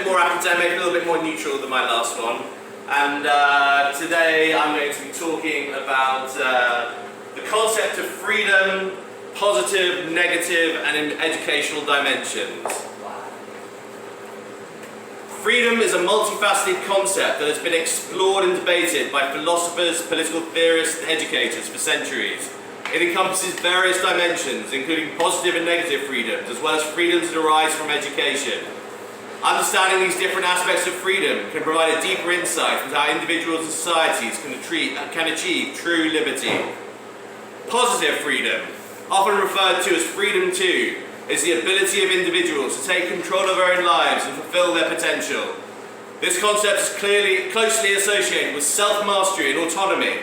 more academic, a little bit more neutral than my last one. And today I'm going to be talking about the concept of freedom, positive, negative, and in educational dimensions. Freedom is a multifaceted concept that has been explored and debated by philosophers, political theorists, and educators for centuries. It encompasses various dimensions, including positive and negative freedoms, as well as freedoms that arise from education. Understanding these different aspects of freedom can provide a deeper insight into how individuals and societies can achieve true liberty. Positive freedom, often referred to as freedom too, is the ability of individuals to take control of their own lives and fulfill their potential. This concept is closely associated with self-mastery and autonomy.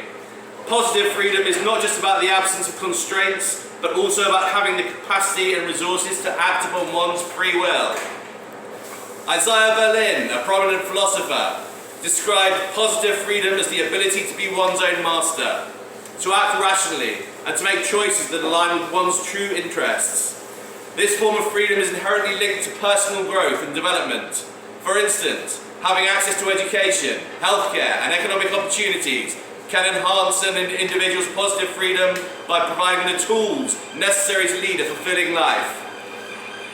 Positive freedom is not just about the absence of constraints, but also about having the capacity and resources to act upon one's free will. Isaiah Berlin, a prominent philosopher, described positive freedom as the ability to be one's own master, to act rationally, and to make choices that align with one's true interests. This form of freedom is inherently linked to personal growth and development. For instance, having access to education, healthcare, and economic opportunities can enhance an individual's positive freedom by providing the tools necessary to lead a fulfilling life.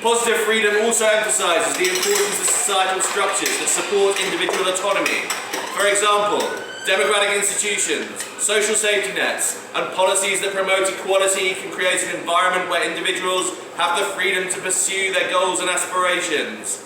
Positive freedom also emphasizes the importance of societal structures that support individual autonomy. For example, democratic institutions, social safety nets, and policies that promote equality can create an environment where individuals have the freedom to pursue their goals and aspirations.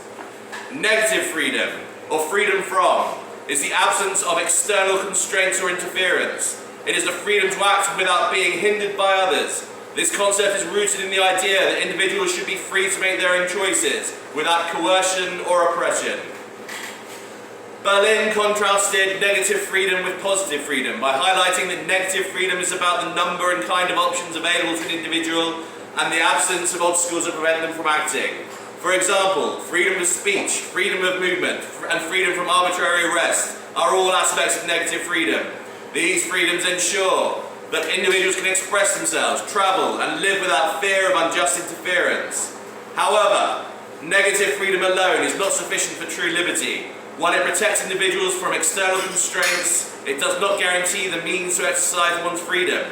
Negative freedom, or freedom from, is the absence of external constraints or interference. It is the freedom to act without being hindered by others. This concept is rooted in the idea that individuals should be free to make their own choices, without coercion or oppression. Berlin contrasted negative freedom with positive freedom by highlighting that negative freedom is about the number and kind of options available to an individual and the absence of obstacles that prevent them from acting. For example, freedom of speech, freedom of movement, and freedom from arbitrary arrest are all aspects of negative freedom. These freedoms ensure that individuals can express themselves, travel, and live without fear of unjust interference. However, negative freedom alone is not sufficient for true liberty. While it protects individuals from external constraints, it does not guarantee the means to exercise one's freedom.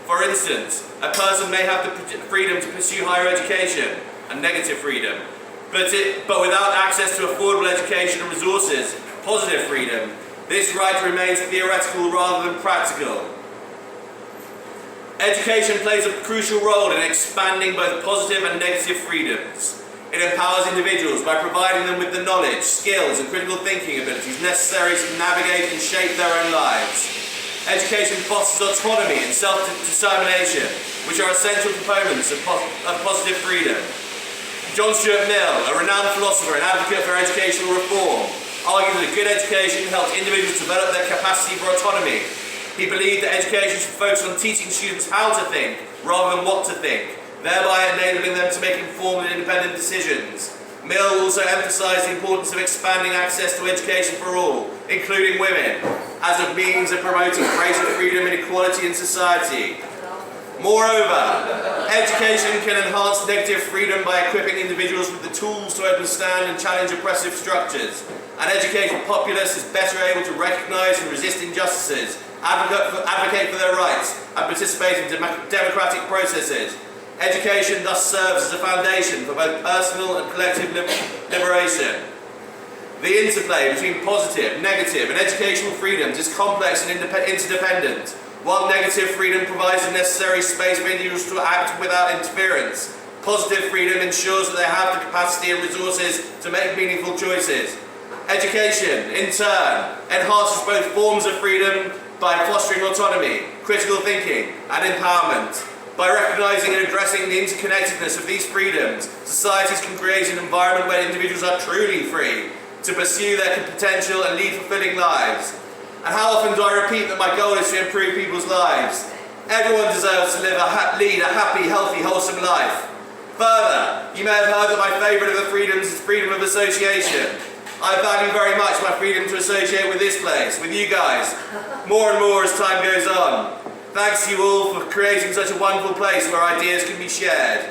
For instance, a person may have the freedom to pursue higher education, a negative freedom, but without access to affordable education and resources, positive freedom, this right remains theoretical rather than practical. Education plays a crucial role in expanding both positive and negative freedoms. It empowers individuals by providing them with the knowledge, skills, and critical thinking abilities necessary to navigate and shape their own lives. Education fosters autonomy and self-determination, which are essential components of positive freedom. John Stuart Mill, a renowned philosopher and advocate for educational reform, argued that a good education helps individuals develop their capacity for autonomy. He believed that education should focus on teaching students how to think rather than what to think, thereby enabling them to make informed and independent decisions. Mill also emphasized the importance of expanding access to education for all, including women, as a means of promoting greater freedom and equality in society. Moreover, education can enhance negative freedom by equipping individuals with the tools to understand and challenge oppressive structures. An educated populace is better able to recognize and resist injustices, advocate for their rights, and participate in democratic processes. Education thus serves as a foundation for both personal and collective liberation. The interplay between positive, negative, and educational freedoms is complex and interdependent. While negative freedom provides the necessary space for individuals to act without interference, positive freedom ensures that they have the capacity and resources to make meaningful choices. Education, in turn, enhances both forms of freedom by fostering autonomy, critical thinking, and empowerment. By recognizing and addressing the interconnectedness of these freedoms, societies can create an environment where individuals are truly free to pursue their potential and lead fulfilling lives. And how often do I repeat that my goal is to improve people's lives? Everyone deserves to lead a happy, healthy, wholesome life. Further, you may have heard that my favourite of the freedoms is freedom of association. I value very much my freedom to associate with this place, with you guys, more and more as time goes on. Thanks to you all for creating such a wonderful place where ideas can be shared.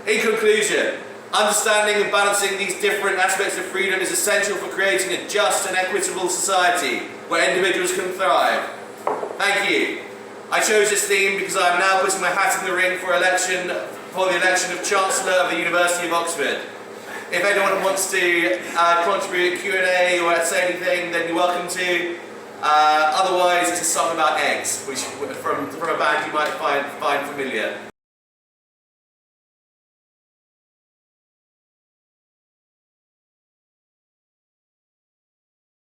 In conclusion, Understanding and balancing these different aspects of freedom is essential for creating a just and equitable society where individuals can thrive. Thank you. I chose this theme because I am now putting my hat in the ring for the election of Chancellor of the University of Oxford. If anyone wants to contribute Q&A or say anything, then you're welcome to. Otherwise, it's a song about eggs, which from a band you might find familiar.